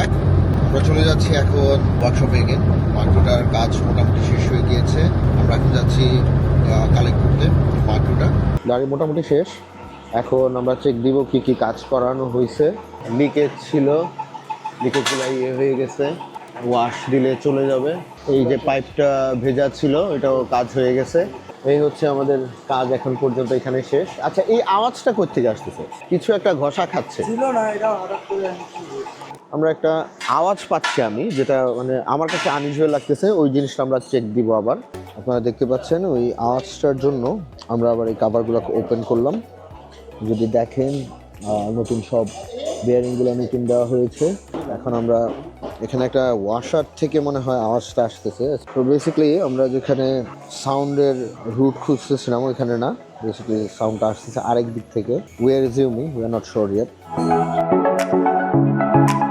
Back. আমরা চলে যাচ্ছি এখন ওয়ার্কশপে গিয়ে। মার্কোটার কাজ মোটামুটি শেষ হয়ে গিয়েছে। আমরা এখন যাচ্ছি কালেক্ট করতে মার্কোটা। গাড়ি মোটামুটি শেষ। এখন আমরা চেক দিব কি কি কাজ করানো হয়েছে। লিকেজ ছিল, লিকেজগুলো হয়ে গেছে, ওয়াশ দিলে চলে যাবে। এই যে পাইপটা ভেজা ছিল এটাও কাজ হয়ে গেছে। এই হচ্ছে আমাদের কাজ এখন পর্যন্ত এখানে শেষ। আচ্ছা, এই আওয়াজটা কোত্থেকে আসতেছে? কিছু একটা ঘষা খাচ্ছে। আমরা একটা আওয়াজ পাচ্ছি আমি, যেটা মানে আমার কাছে আনইউজুয়াল লাগতেছে। ওই জিনিসটা আমরা চেক দিব আবার। আপনারা দেখতে পাচ্ছেন ওই আওয়াজটার জন্য আমরা আবার এই কাভারগুলো ওপেন করলাম। যদি দেখেন নতুন সব বেয়ারিংগুলো নতুন দেওয়া হয়েছে। এখন আমরা এখানে একটা ওয়াশার থেকে মনে হয় আওয়াজটা আসতেছে। তো বেসিক্যালি আমরা যেখানে সাউন্ডের রুট খুঁজতেছিলাম ওইখানে না, বেসিক্যালি সাউন্ডটা আসতেছে আরেক দিক থেকে। We are resuming, we are not sure yet.